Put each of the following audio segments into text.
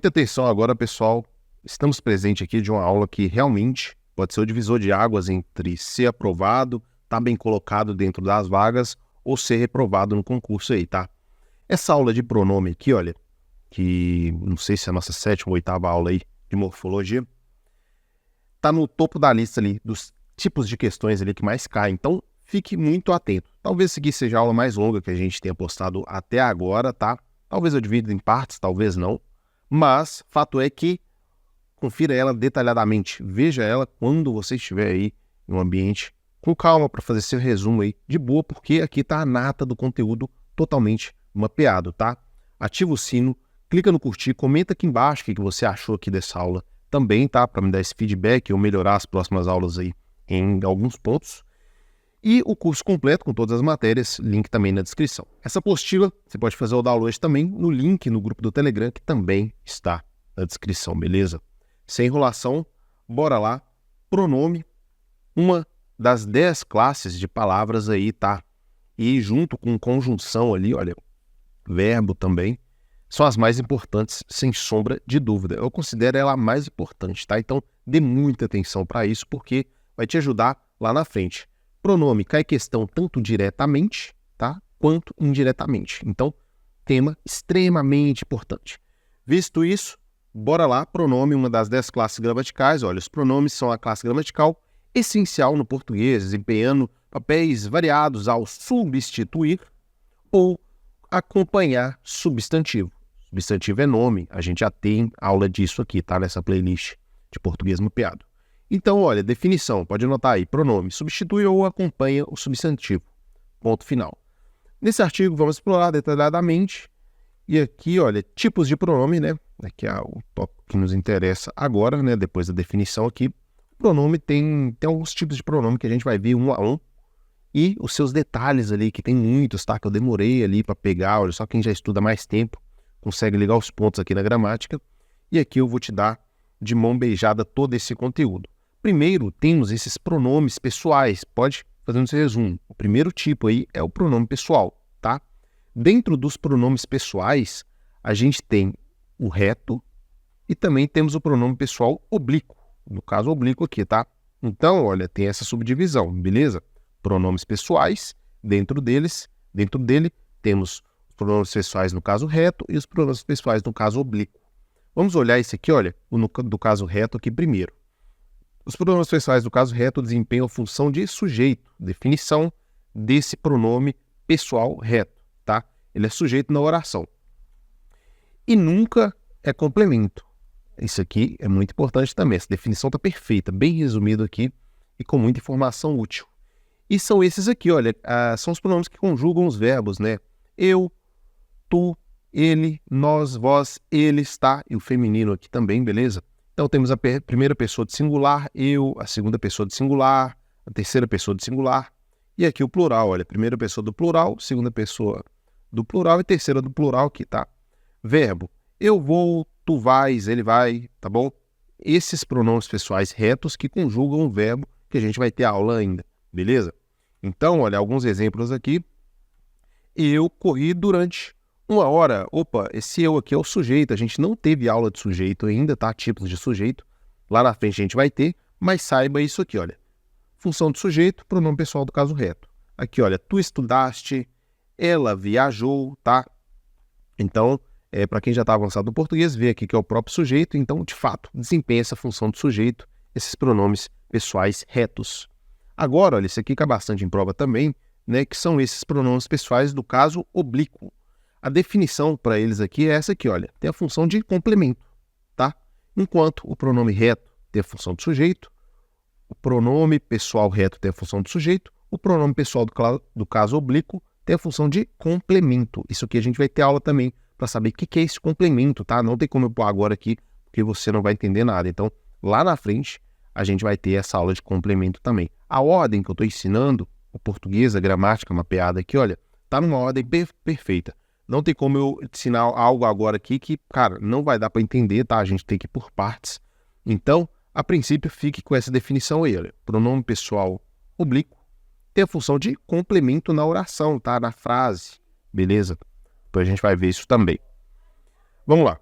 Muita atenção agora, pessoal. Estamos presentes aqui de uma aula que realmente pode ser o divisor de águas entre ser aprovado, estar bem colocado dentro das vagas ou ser reprovado no concurso aí, tá? Essa aula de pronome aqui, olha, que não sei se é a nossa 7ª ou 8ª aula aí de morfologia, tá no topo da lista ali dos tipos de questões ali que mais caem. Então, fique muito atento. Talvez essa aqui seja a aula mais longa que a gente tenha postado até agora, tá? Talvez eu divida em partes, talvez não. Mas, fato é que confira ela detalhadamente. Veja ela quando você estiver aí em um ambiente com calma para fazer seu resumo aí de boa, porque aqui tá a nata do conteúdo totalmente mapeado, tá? Ativa o sino, clica no curtir, comenta aqui embaixo o que você achou aqui dessa aula também, tá? Para me dar esse feedback ou melhorar as próximas aulas aí em alguns pontos. E o curso completo com todas as matérias, link também na descrição. Essa apostila você pode fazer o download também no link no grupo do Telegram, que também está na descrição, beleza? Sem enrolação, bora lá. Pronome, uma das 10 classes de palavras aí, tá? E junto com conjunção ali, olha, verbo também, são as mais importantes, sem sombra de dúvida. Eu considero ela a mais importante, tá? Então, dê muita atenção para isso, porque vai te ajudar lá na frente. Pronome cai questão tanto diretamente, tá, quanto indiretamente. Então, tema extremamente importante. Visto isso, bora lá. Pronome, uma das 10 classes gramaticais. Olha, os pronomes são a classe gramatical essencial no português, desempenhando papéis variados ao substituir ou acompanhar substantivo. Substantivo é nome, a gente já tem aula disso aqui, tá, nessa playlist de português mapeado. Então, olha, definição, pode anotar aí, pronome, substitui ou acompanha o substantivo, ponto final. Nesse artigo, vamos explorar detalhadamente, e aqui, olha, tipos de pronome, né, aqui é o tópico que nos interessa agora, né, depois da definição aqui. O pronome tem alguns tipos de pronome que a gente vai ver um a um, e os seus detalhes ali, que tem muitos, tá, que eu demorei ali para pegar, olha, só quem já estuda mais tempo consegue ligar os pontos aqui na gramática, e aqui eu vou te dar de mão beijada todo esse conteúdo. Primeiro, temos esses pronomes pessoais. Pode fazer um resumo. O primeiro tipo aí é o pronome pessoal, tá? Dentro dos pronomes pessoais, a gente tem o reto e também temos o pronome pessoal oblíquo. No caso, oblíquo aqui, tá? Então, olha, tem essa subdivisão, beleza? Pronomes pessoais, dentro dele, temos os pronomes pessoais no caso reto e os pronomes pessoais no caso oblíquo. Vamos olhar esse aqui, olha, do caso reto aqui primeiro. Os pronomes pessoais do caso reto desempenham a função de sujeito, definição desse pronome pessoal reto, tá? Ele é sujeito na oração. E nunca é complemento. Isso aqui é muito importante também. Essa definição está perfeita, bem resumido aqui e com muita informação útil. E são esses aqui, olha, são os pronomes que conjugam os verbos, né? Eu, tu, ele, nós, vós, eles, tá? E o feminino aqui também, beleza? Então, temos a primeira pessoa de singular, eu, a segunda pessoa de singular, a terceira pessoa de singular, e aqui o plural, olha, primeira pessoa do plural, segunda pessoa do plural e terceira do plural aqui, tá? Verbo, eu vou, tu vais, ele vai, tá bom? Esses pronomes pessoais retos que conjugam o verbo que a gente vai ter aula ainda, beleza? Então, olha, alguns exemplos aqui. Eu corri durante 1 hora. Opa, esse eu aqui é o sujeito. A gente não teve aula de sujeito ainda, tá? Tipos de sujeito. Lá na frente a gente vai ter, mas saiba isso aqui, olha. Função do sujeito, pronome pessoal do caso reto. Aqui, olha, tu estudaste, ela viajou, tá? Então, para quem já está avançado no português, vê aqui que é o próprio sujeito. Então, de fato, desempenha essa função do sujeito, esses pronomes pessoais retos. Agora, olha, isso aqui cai bastante em prova também, né? Que são esses pronomes pessoais do caso oblíquo. A definição para eles aqui é essa aqui, olha, tem a função de complemento, tá? Enquanto o pronome reto tem a função do sujeito, o pronome pessoal reto tem a função do sujeito, o pronome pessoal do caso oblíquo tem a função de complemento. Isso aqui a gente vai ter aula também para saber o que é esse complemento, tá? Não tem como eu pôr agora aqui, porque você não vai entender nada. Então, lá na frente, a gente vai ter essa aula de complemento também. A ordem que eu estou ensinando, o português, a gramática mapeada aqui, olha, tá numa ordem perfeita. Não tem como eu ensinar algo agora aqui que, cara, não vai dar para entender, tá? A gente tem que ir por partes. Então, a princípio, fique com essa definição aí, olha. Pronome pessoal oblíquo tem a função de complemento na oração, tá? Na frase, beleza? Então a gente vai ver isso também. Vamos lá.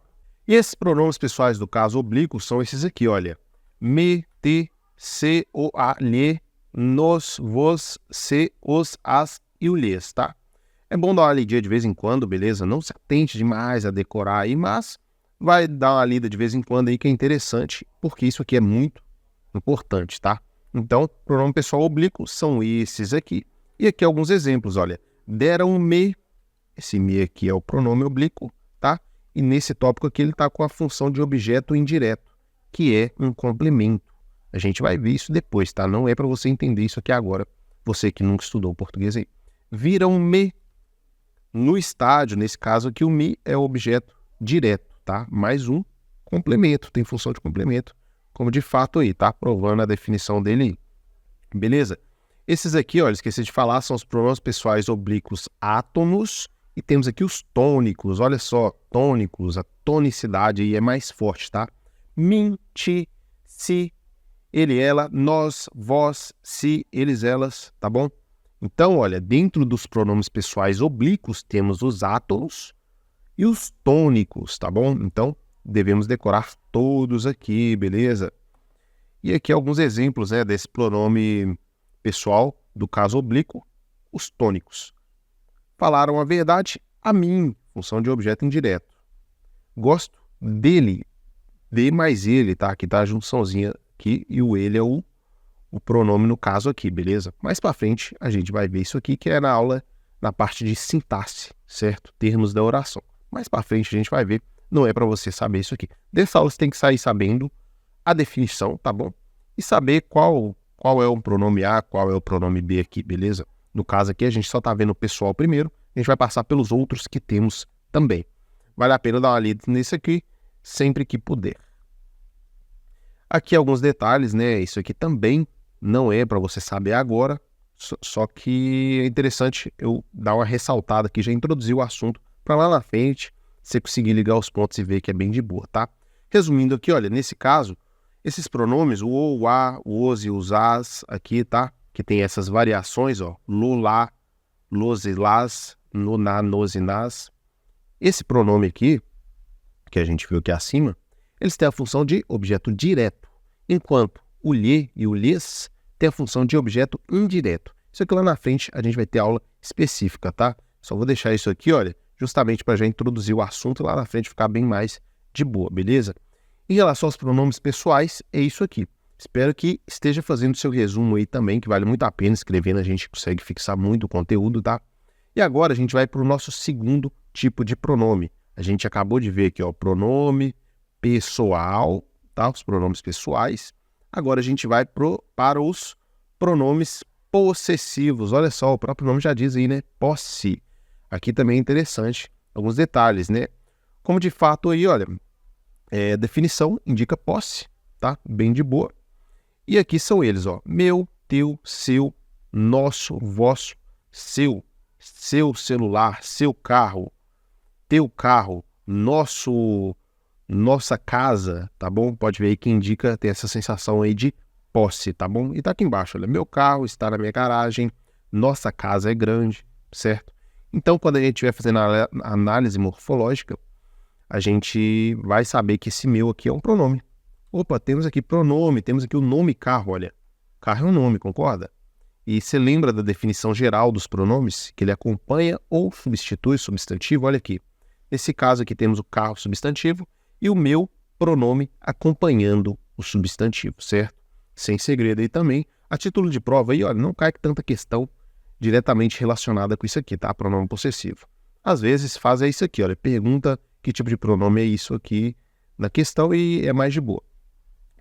E esses pronomes pessoais do caso oblíquo são esses aqui, olha. Me, te, se, o, a, lhe, nos, vos, se, os, as e o lhes, tá? É bom dar uma lidinha de vez em quando, beleza? Não se atente demais a decorar aí, mas vai dar uma lida de vez em quando aí que é interessante, porque isso aqui é muito importante, tá? Então, pronome pessoal oblíquo são esses aqui. E aqui alguns exemplos, olha. Deram-me, esse me aqui é o pronome oblíquo, tá? E nesse tópico aqui ele está com a função de objeto indireto, que é um complemento. A gente vai ver isso depois, tá? Não é para você entender isso aqui agora, você que nunca estudou português aí. Viram-me no estádio, nesse caso aqui o me é o objeto direto, tá? Mais um complemento, tem função de complemento, como de fato aí, tá? Provando a definição dele aí. Beleza? Esses aqui, olha, esqueci de falar, são os pronomes pessoais oblíquos átonos e temos aqui os tônicos, olha só, tônicos, a tonicidade aí é mais forte, tá? Mim, ti, si, ele, ela, nós, vós, si, eles, elas, tá bom? Então, olha, dentro dos pronomes pessoais oblíquos temos os átonos e os tônicos, tá bom? Então, devemos decorar todos aqui, beleza? E aqui alguns exemplos, né, desse pronome pessoal do caso oblíquo, os tônicos. Falaram a verdade a mim, função de objeto indireto. Gosto dele, de mais ele, tá? Aqui tá a junçãozinha aqui e o ele é o pronome no caso aqui, beleza? Mais para frente a gente vai ver isso aqui, que é na aula, na parte de sintaxe, certo? Termos da oração. Mais para frente a gente vai ver, não é para você saber isso aqui. Dessa aula você tem que sair sabendo a definição, tá bom? E saber qual é o pronome A, qual é o pronome B aqui, beleza? No caso aqui a gente só está vendo o pessoal primeiro, a gente vai passar pelos outros que temos também. Vale a pena dar uma lida nesse aqui, sempre que puder. Aqui alguns detalhes, né? Isso aqui também não é para você saber agora, só que é interessante eu dar uma ressaltada aqui, já introduzir o assunto para lá na frente você conseguir ligar os pontos e ver que é bem de boa, tá? Resumindo aqui, olha, nesse caso, esses pronomes, o a, o os e os as aqui, tá? Que tem essas variações, ó, lo, lá, los e las, no, na, nos e nas. Esse pronome aqui, que a gente viu aqui acima, eles têm a função de objeto direto, enquanto o lhe e o lhes têm a função de objeto indireto. Isso aqui lá na frente a gente vai ter aula específica, tá? Só vou deixar isso aqui, olha, justamente para já introduzir o assunto e lá na frente ficar bem mais de boa, beleza? Em relação aos pronomes pessoais, é isso aqui. Espero que esteja fazendo seu resumo aí também, que vale muito a pena escrevendo, a gente consegue fixar muito o conteúdo, tá? E agora a gente vai para o nosso segundo tipo de pronome. A gente acabou de ver aqui, ó, pronome pessoal, tá? Os pronomes pessoais. Agora a gente vai para os pronomes possessivos. Olha só, o próprio nome já diz aí, né? Posse. Aqui também é interessante alguns detalhes, né? Como de fato aí, olha, definição indica posse, tá? Bem de boa. E aqui são eles, ó. Meu, teu, seu, nosso, vosso, seu, seu celular, seu carro, teu carro, nossa casa, tá bom? Pode ver aí que indica, tem essa sensação aí de posse, tá bom? E tá aqui embaixo, olha, meu carro está na minha garagem, nossa casa é grande, certo? Então, quando a gente estiver fazendo a análise morfológica, a gente vai saber que esse meu aqui é um pronome. Opa, temos aqui pronome, temos aqui o nome carro, olha. Carro é um nome, concorda? E você lembra da definição geral dos pronomes? Que ele acompanha ou substitui o substantivo? Olha aqui. Nesse caso aqui temos o carro substantivo e o meu pronome acompanhando o substantivo, certo? Sem segredo aí também. A título de prova aí, olha, não cai tanta questão diretamente relacionada com isso aqui, tá? Pronome possessivo. Às vezes faz isso aqui, olha, pergunta que tipo de pronome é isso aqui na questão e é mais de boa.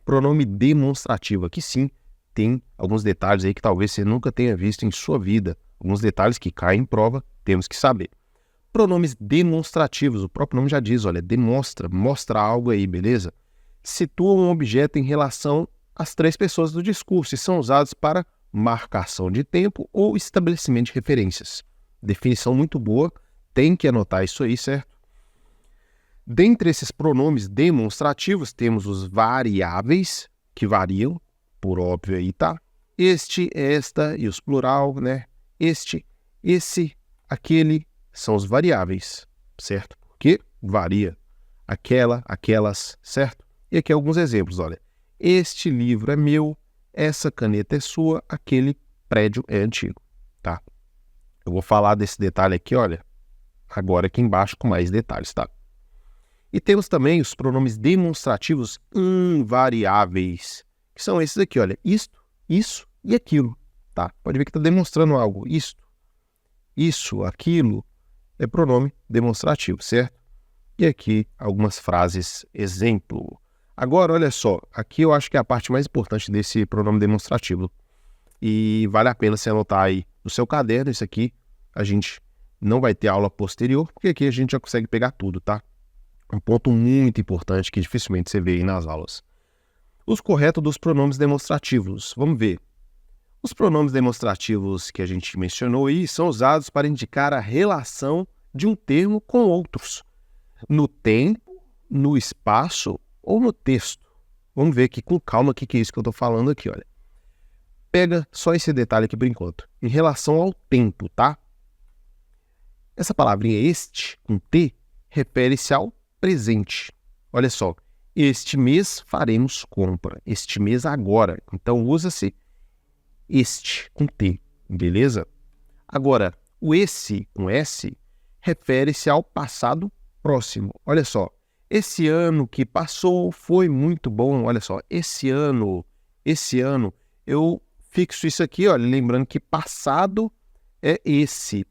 Pronome demonstrativo, aqui sim tem alguns detalhes aí que talvez você nunca tenha visto em sua vida. Alguns detalhes que caem em prova, temos que saber. Pronomes demonstrativos, o próprio nome já diz, olha, demonstra, mostra algo aí, beleza? Situa um objeto em relação às três pessoas do discurso e são usados para marcação de tempo ou estabelecimento de referências. Definição muito boa, tem que anotar isso aí, certo? Dentre esses pronomes demonstrativos, temos os variáveis, que variam, por óbvio aí, tá? Este, esta e os plural, né? Este, esse, aquele, são os variáveis, certo? Porque varia. aquela, aquelas, certo? E aqui alguns exemplos, olha. Este livro é meu, essa caneta é sua, aquele prédio é antigo, tá? Eu vou falar desse detalhe aqui, olha, agora aqui embaixo com mais detalhes, tá? E temos também os pronomes demonstrativos invariáveis, que são esses aqui, olha, isto, isso e aquilo, tá? Pode ver que está demonstrando algo, isto, isso, aquilo, é pronome demonstrativo, certo? E aqui algumas frases exemplo. Agora, olha só, aqui eu acho que é a parte mais importante desse pronome demonstrativo. E vale a pena você anotar aí no seu caderno, isso aqui a gente não vai ter aula posterior, porque aqui a gente já consegue pegar tudo, tá? Um ponto muito importante que dificilmente você vê aí nas aulas. Os corretos dos pronomes demonstrativos. Vamos ver. Os pronomes demonstrativos que a gente mencionou aí são usados para indicar a relação de um termo com outros, no tempo, no espaço ou no texto. Vamos ver aqui com calma o que é isso que eu estou falando aqui, olha. Pega só esse detalhe aqui por enquanto. Em relação ao tempo, tá? Essa palavrinha este, com T, refere-se ao presente. Olha só, este mês faremos compra. Este mês agora. Então usa-se este com T, beleza? Agora, o esse com S refere-se ao passado próximo. Olha só, esse ano que passou foi muito bom. Olha só, esse ano, eu fixo isso aqui, olha, lembrando que passado é esse,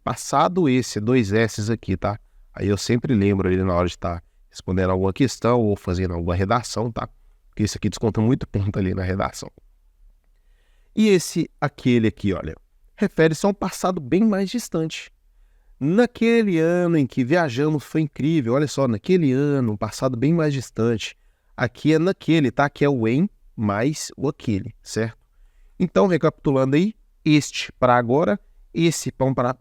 dois S's aqui, tá? Aí eu sempre lembro ali na hora de estar respondendo alguma questão ou fazendo alguma redação, tá? Porque isso aqui desconta muito ponto ali na redação. E esse, aquele aqui, olha, refere-se a um passado bem mais distante. Naquele ano em que viajamos foi incrível, olha só, naquele ano, um passado bem mais distante. Aqui é naquele, tá? Que é o em mais o aquele, certo? Então, recapitulando aí, este para agora, esse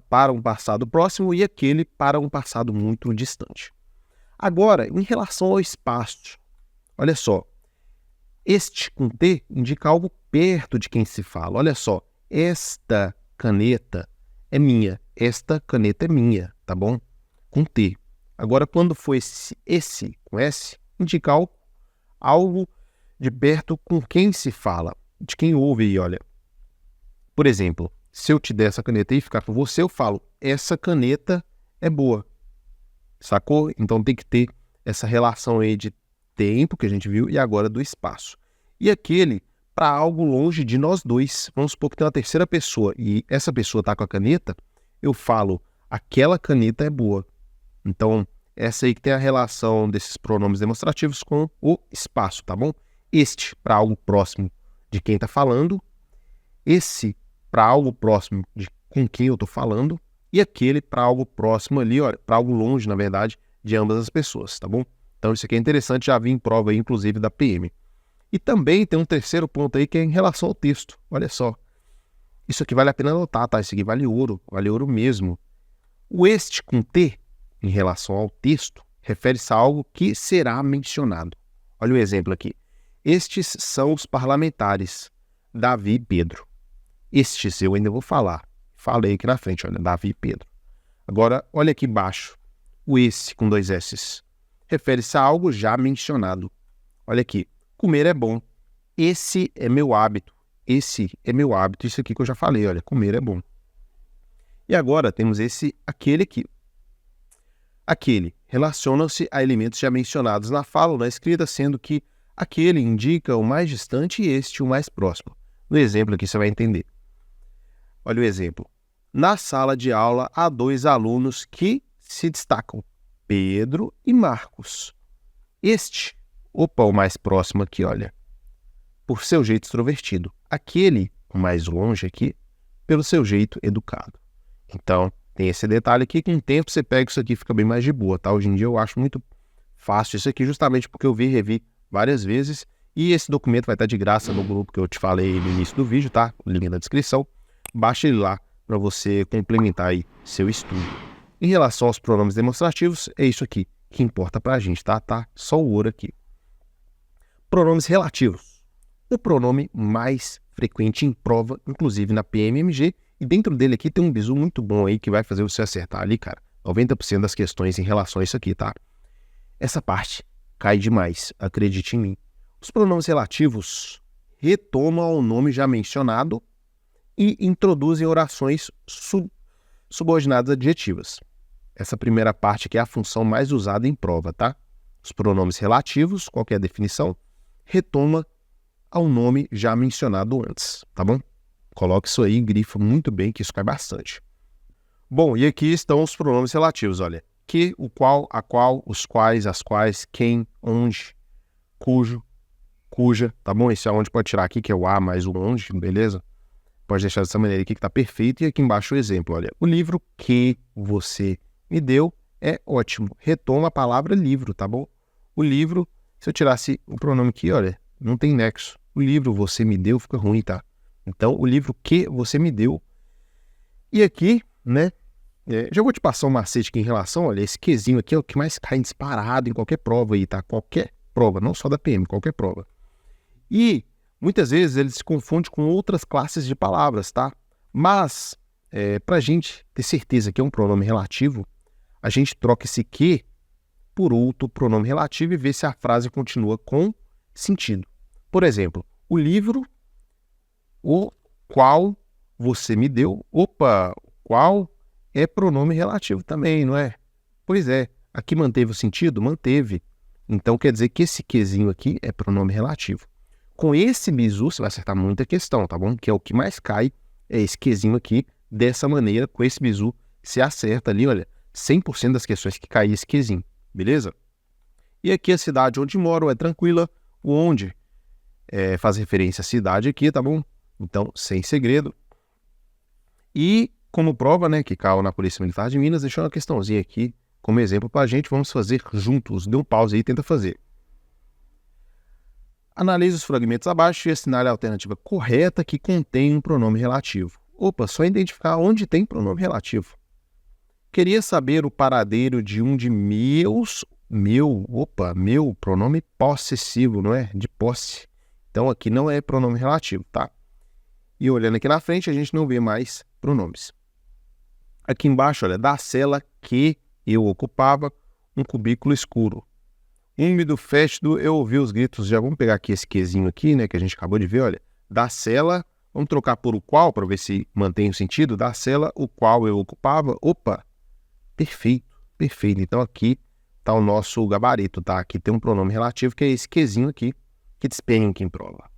para um passado próximo e aquele para um passado muito distante. Agora, em relação ao espaço, olha só, este com T indica algo perto de quem se fala. Olha só, esta caneta é minha, esta caneta é minha, tá bom? Com T. Agora, quando for esse com S, indica algo de perto com quem se fala, de quem ouve aí, olha. Por exemplo, se eu te der essa caneta e ficar com você, eu falo, essa caneta é boa. Sacou? Então tem que ter essa relação aí de tempo que a gente viu e agora do espaço. E aquele para algo longe de nós dois. Vamos supor que tem uma terceira pessoa e essa pessoa está com a caneta, eu falo, aquela caneta é boa. Então, essa aí que tem a relação desses pronomes demonstrativos com o espaço, tá bom? Este para algo próximo de quem está falando, esse para algo próximo de com quem eu estou falando, e aquele para algo próximo ali, olha, para algo longe, na verdade, de ambas as pessoas, tá bom? Então isso aqui é interessante, já vi em prova aí, inclusive da PM. E também tem um terceiro ponto aí que é em relação ao texto, olha só. Isso aqui vale a pena anotar, tá? Isso aqui vale ouro mesmo. O este com T, em relação ao texto, refere-se a algo que será mencionado. Olha o exemplo aqui. Estes são os parlamentares, Davi e Pedro. Estes eu ainda vou falar. Falei aqui na frente, olha, Davi e Pedro. Agora, olha aqui embaixo. O esse com dois S's. Refere-se a algo já mencionado. Olha aqui. Comer é bom. Esse é meu hábito. Esse é meu hábito. Isso aqui que eu já falei, olha, comer é bom. E agora temos aquele aqui. Aquele relaciona-se a elementos já mencionados na fala ou na escrita, sendo que aquele indica o mais distante e este o mais próximo. No exemplo aqui você vai entender. Olha o exemplo. Na sala de aula há dois alunos que se destacam, Pedro e Marcos. O mais próximo aqui, olha, por seu jeito extrovertido. Aquele, o mais longe aqui, pelo seu jeito educado. Então, tem esse detalhe aqui, com o tempo você pega isso aqui e fica bem mais de boa, tá? Hoje em dia eu acho muito fácil isso aqui, justamente porque eu vi e revi várias vezes, e esse documento vai estar de graça no grupo que eu te falei no início do vídeo, tá? O link na descrição. Baixa ele lá para você complementar aí seu estudo. Em relação aos pronomes demonstrativos, é isso aqui que importa pra gente, tá? Tá só o ouro aqui. Pronomes relativos. O pronome mais frequente em prova, inclusive na PMMG, e dentro dele aqui tem um bizu muito bom aí que vai fazer você acertar ali, cara. 90% das questões em relação a isso aqui, tá? essa parte cai demais, acredite em mim. Os pronomes relativos retomam o nome já mencionado e introduzem orações subordinadas adjetivas. Essa primeira parte aqui é a função mais usada em prova, tá? Os pronomes relativos, qual que é a definição? Retoma ao nome já mencionado antes, tá bom? Coloque isso aí, grifa muito bem, que isso cai bastante. Bom, e aqui estão os pronomes relativos, olha. Que, o qual, a qual, os quais, as quais, quem, onde, cujo, cuja, tá bom? Esse é onde pode tirar aqui, que é o a mais o onde, beleza? Pode deixar dessa maneira aqui que tá perfeito. E aqui embaixo o exemplo, olha. O livro que você me deu é ótimo. Retoma a palavra livro, tá bom? O livro, se eu tirasse o pronome aqui, olha, não tem nexo. O livro você me deu fica ruim, tá? Então, o livro que você me deu. E aqui, né? Já vou te passar um macete aqui em relação, olha, esse quezinho aqui é o que mais cai disparado em qualquer prova aí, tá? Qualquer prova, não só da PM, qualquer prova. E muitas vezes ele se confunde com outras classes de palavras, tá? Mas, pra gente ter certeza que é um pronome relativo, a gente troca esse que por outro pronome relativo e vê se a frase continua com sentido. Por exemplo, o livro, o qual você me deu, opa, qual é pronome relativo também, não é? Pois é, aqui manteve o sentido? Manteve. Então quer dizer que esse quezinho aqui é pronome relativo. Com esse bizu você vai acertar muita questão, tá bom? Que é o que mais cai, é esse quezinho aqui. Dessa maneira, com esse bizu, você acerta ali, olha, 100% das questões que caem esse quezinho, beleza? E aqui a cidade onde moro é tranquila, o onde faz referência à cidade aqui, tá bom? Então, sem segredo. E como prova, né, que caiu na Polícia Militar de Minas, deixou uma questãozinha aqui como exemplo pra gente, vamos fazer juntos. Dê um pause aí e tenta fazer. Analise os fragmentos abaixo e assinale a alternativa correta que contém um pronome relativo. Opa, só identificar onde tem pronome relativo. Queria saber o paradeiro de um de meus... Meu, pronome possessivo, não é? De posse. Então aqui não é pronome relativo, tá? E olhando aqui na frente, a gente não vê mais pronomes. Aqui embaixo, olha, da cela que eu ocupava, um cubículo escuro. Úmido, fétido, eu ouvi os gritos. Já vamos pegar aqui esse quezinho aqui, né, que a gente acabou de ver, olha. Da cela, vamos trocar por o qual, para ver se mantém o sentido. Da cela, o qual eu ocupava. Opa, perfeito, perfeito. Então aqui tá o nosso gabarito, tá? Aqui tem um pronome relativo, que é esse quezinho aqui, que despenha aqui em prova.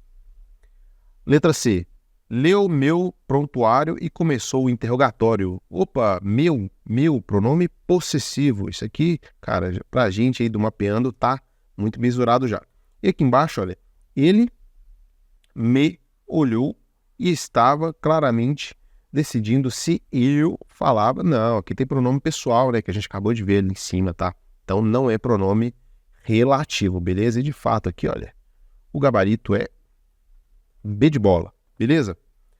Letra C. Leu meu prontuário e começou o interrogatório. Opa, meu, pronome possessivo. Isso aqui, cara, pra gente aí do mapeando, tá muito mesurado já. E aqui embaixo, olha, ele me olhou e estava claramente decidindo se eu falava. Não, aqui tem pronome pessoal, né, que a gente acabou de ver ali em cima, tá? Então não é pronome relativo, beleza? E de fato aqui, olha, o gabarito é B de bola. Beleza?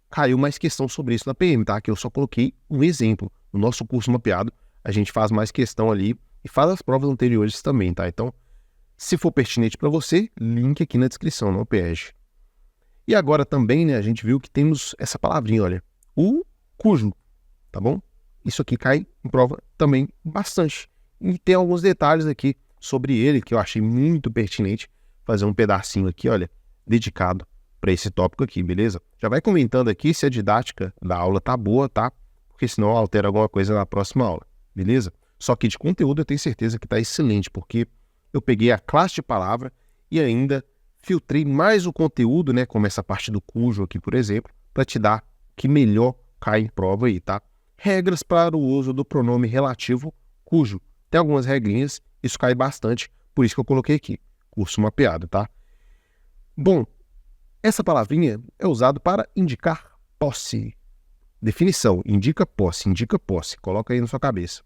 Caiu mais questão sobre isso na PM, tá? Que eu só coloquei um exemplo. No nosso curso mapeado, a gente faz mais questão ali e faz as provas anteriores também, tá? Então, se for pertinente para você, link aqui na descrição, não perde. E agora também, né, a gente viu que temos essa palavrinha, olha, o cujo, tá bom? Isso aqui cai em prova também bastante. E tem alguns detalhes aqui sobre ele que eu achei muito pertinente fazer um pedacinho aqui, olha, dedicado para esse tópico aqui, beleza? Já vai comentando aqui se a didática da aula tá boa, tá? Porque senão altera alguma coisa na próxima aula, beleza? Só que de conteúdo eu tenho certeza que tá excelente, porque eu peguei a classe de palavra e ainda filtrei mais o conteúdo, né? Como essa parte do cujo aqui, por exemplo, para te dar o que melhor cai em prova aí, tá? Regras para o uso do pronome relativo cujo. Tem algumas regrinhas, isso cai bastante, por isso que eu coloquei aqui, curso mapeado, tá? Bom, essa palavrinha é usada para indicar posse. Definição, indica posse. Coloca aí na sua cabeça.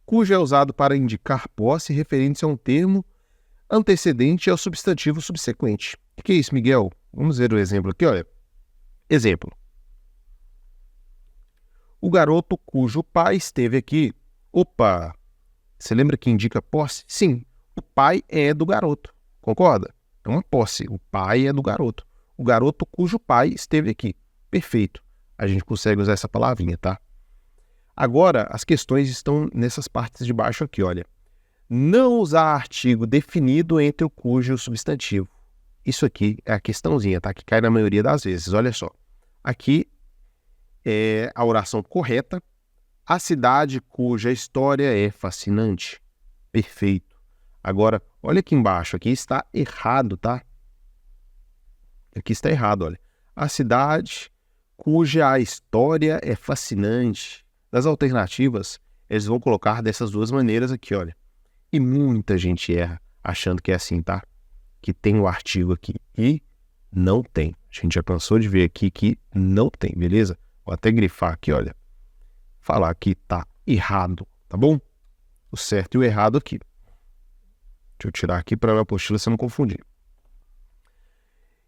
Cujo é usado para indicar posse referente a um termo antecedente ao substantivo subsequente. O que é isso, Miguel? Vamos ver o exemplo aqui, olha. Exemplo. O garoto cujo pai esteve aqui. Opa! Você lembra que indica posse? Sim, o pai é do garoto. Concorda? É uma posse. O pai é do garoto. O garoto cujo pai esteve aqui. Perfeito. A gente consegue usar essa palavrinha, tá? Agora, as questões estão nessas partes de baixo aqui, olha. Não usar artigo definido entre o cujo e o substantivo. Isso aqui é a questãozinha, tá? Que cai na maioria das vezes. Olha só. Aqui é a oração correta. A cidade cuja história é fascinante. Perfeito. Agora, olha aqui embaixo. Aqui está errado, tá? Aqui está errado, olha. A cidade cuja a história é fascinante. Das alternativas, eles vão colocar dessas duas maneiras aqui, olha. E muita gente erra achando que é assim, tá? Que tem o artigo aqui. E não tem. A gente já cansou de ver aqui que não tem, beleza? Vou até grifar aqui, olha. Falar que tá errado, tá bom? O certo e o errado aqui. Deixa eu tirar aqui para a apostila você não confundir.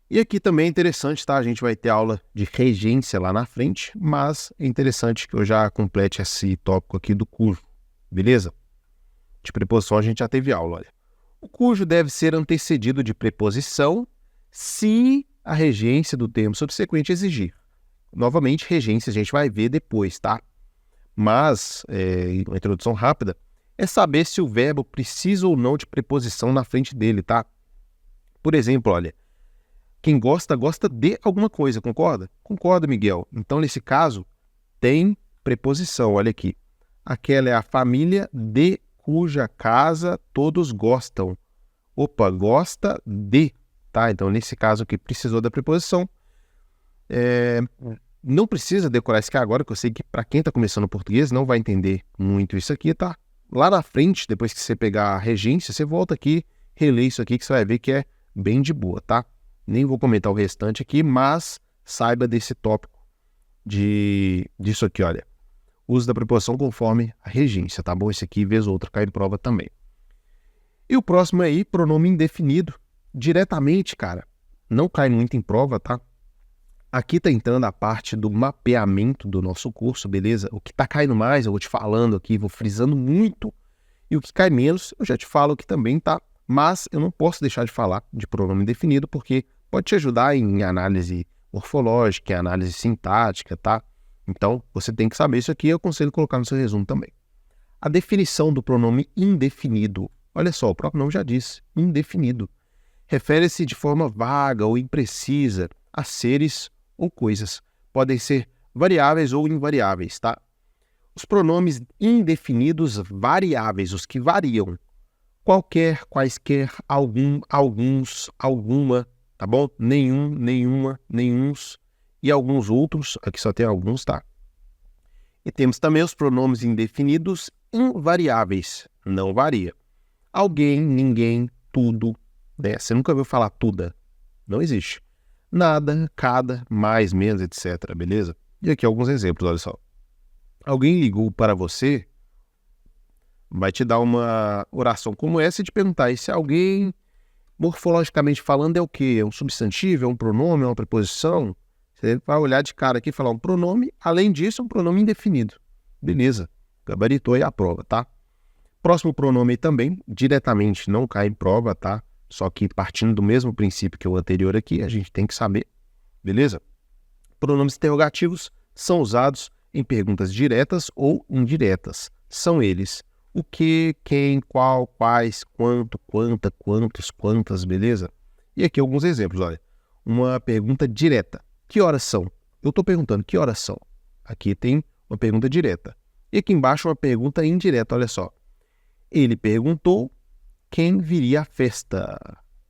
E aqui também é interessante, tá? A gente vai ter aula de regência lá na frente, mas é interessante que eu já complete esse tópico aqui do cujo, beleza? De preposição a gente já teve aula, olha. O cujo deve ser antecedido de preposição se a regência do termo subsequente exigir. Novamente, regência a gente vai ver depois, tá? Mas, uma introdução rápida, é saber se o verbo precisa ou não de preposição na frente dele, tá? Por exemplo, olha, quem gosta, gosta de alguma coisa, concorda? Concorda, Miguel. Então, nesse caso, tem preposição, olha aqui. Aquela é a família de cuja casa todos gostam. Opa, gosta de, tá? Então, nesse caso aqui, precisou da preposição. Não precisa decorar isso aqui agora, que eu sei que para quem está começando português não vai entender muito isso aqui, tá? Lá na frente, depois que você pegar a regência, você volta aqui, relê isso aqui, que você vai ver que é bem de boa, tá? Nem vou comentar o restante aqui, mas saiba desse tópico disso aqui, olha. Uso da preposição conforme a regência, tá bom? Esse aqui, vez ou outra, cai em prova também. E o próximo aí, pronome indefinido. Diretamente, cara, não cai muito em prova, tá? Aqui tá entrando a parte do mapeamento do nosso curso, beleza? O que tá caindo mais, eu vou te falando aqui, vou frisando muito. E o que cai menos, eu já te falo aqui também, tá? Mas eu não posso deixar de falar de pronome indefinido, porque pode te ajudar em análise morfológica, em análise sintática, tá? Então, você tem que saber isso aqui, eu aconselho colocar no seu resumo também. A definição do pronome indefinido. Olha só, o próprio nome já diz, indefinido. Refere-se de forma vaga ou imprecisa a seres ou coisas. Podem ser variáveis ou invariáveis, tá? Os pronomes indefinidos variáveis, os que variam. Qualquer, quaisquer, algum, alguns, alguma, tá bom? Nenhum, nenhuma, nenhuns e alguns outros. Aqui só tem alguns, tá? E temos também os pronomes indefinidos invariáveis. Não varia. Alguém, ninguém, tudo, né? Você nunca ouviu falar tudo. Não existe. Nada, cada, mais, menos, etc. Beleza? E aqui alguns exemplos, olha só. Alguém ligou para você, vai te dar uma oração como essa e te perguntar, e se alguém, morfologicamente falando, é o quê? É um substantivo, é um pronome, é uma preposição? Você vai olhar de cara aqui e falar um pronome, além disso, é um pronome indefinido. Beleza, gabaritou aí a prova, tá? Próximo pronome também, diretamente não cai em prova, tá? Só que partindo do mesmo princípio que o anterior aqui, a gente tem que saber, beleza? Pronomes interrogativos são usados em perguntas diretas ou indiretas. São eles o que, quem, qual, quais, quanto, quanta, quantos, quantas, beleza? E aqui alguns exemplos, olha. Uma pergunta direta. Que horas são? Eu estou perguntando, que horas são? Aqui tem uma pergunta direta. E aqui embaixo uma pergunta indireta, olha só. Ele perguntou quem viria à festa.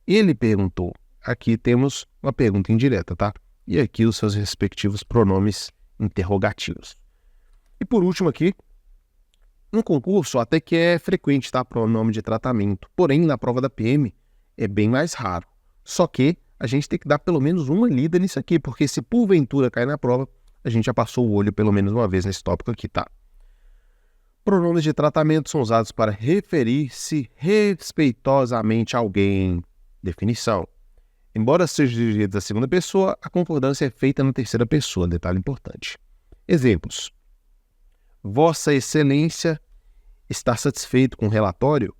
Ele perguntou. Aqui temos uma pergunta indireta, tá? E aqui os seus respectivos pronomes interrogativos. E por último aqui, no concurso até que é frequente, tá? Pronome de tratamento. Porém, na prova da PM é bem mais raro. Só que a gente tem que dar pelo menos uma lida nisso aqui, porque se porventura cair na prova, a gente já passou o olho pelo menos uma vez nesse tópico aqui, tá? Pronomes de tratamento são usados para referir-se respeitosamente a alguém. Definição. Embora seja dirigido à segunda pessoa, a concordância é feita na terceira pessoa, detalhe importante. Exemplos. Vossa Excelência está satisfeito com o relatório?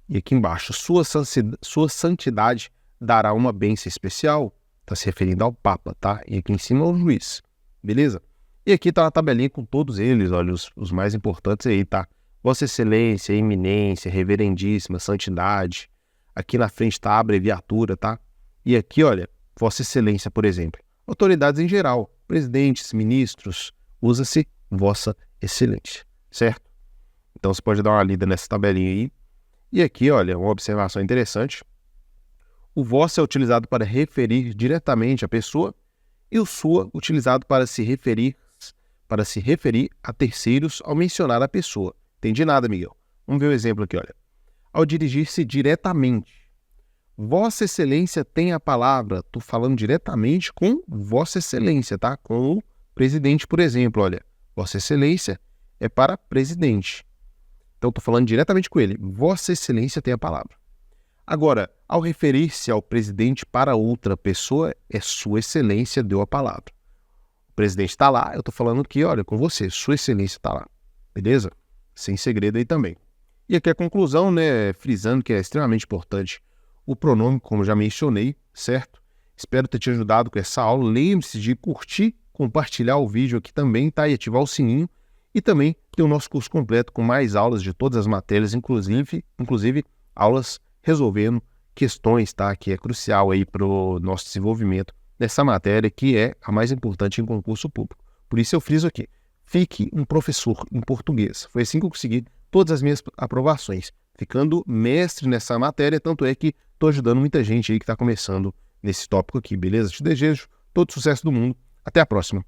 E aqui embaixo, sua santidade dará uma bênção especial? Está se referindo ao Papa, tá? E aqui em cima ao juiz, beleza? E aqui está uma tabelinha com todos eles, olha, os mais importantes aí, tá? Vossa Excelência, Eminência, Reverendíssima, Santidade. Aqui na frente está a abreviatura, tá? E aqui, olha, Vossa Excelência, por exemplo. Autoridades em geral, presidentes, ministros, usa-se Vossa Excelência, certo? Então você pode dar uma lida nessa tabelinha aí. E aqui, olha, uma observação interessante. O vossa é utilizado para referir diretamente à pessoa e o sua utilizado para se referir a terceiros ao mencionar a pessoa. Entendi nada, Miguel. Vamos ver o exemplo aqui, olha. Ao dirigir-se diretamente. Vossa Excelência tem a palavra. Estou falando diretamente com Vossa Excelência, tá? Com o presidente, por exemplo, olha. Vossa Excelência é para presidente. Então, estou falando diretamente com ele. Vossa Excelência tem a palavra. Agora, ao referir-se ao presidente para outra pessoa, é Sua Excelência deu a palavra. O presidente está lá, eu estou falando aqui, olha, com você, Sua Excelência está lá. Beleza? Sem segredo aí também. E aqui a conclusão, né, frisando que é extremamente importante o pronome, como já mencionei, certo? Espero ter te ajudado com essa aula. Lembre-se de curtir, compartilhar o vídeo aqui também, tá? E ativar o sininho. E também tem o nosso curso completo com mais aulas de todas as matérias, inclusive aulas resolvendo questões, tá? Que é crucial aí para o nosso desenvolvimento dessa matéria, que é a mais importante em concurso público. Por isso eu friso aqui, fique um professor em português. Foi assim que eu consegui todas as minhas aprovações, ficando mestre nessa matéria, tanto é que estou ajudando muita gente aí que está começando nesse tópico aqui, beleza? Te desejo todo o sucesso do mundo. Até a próxima.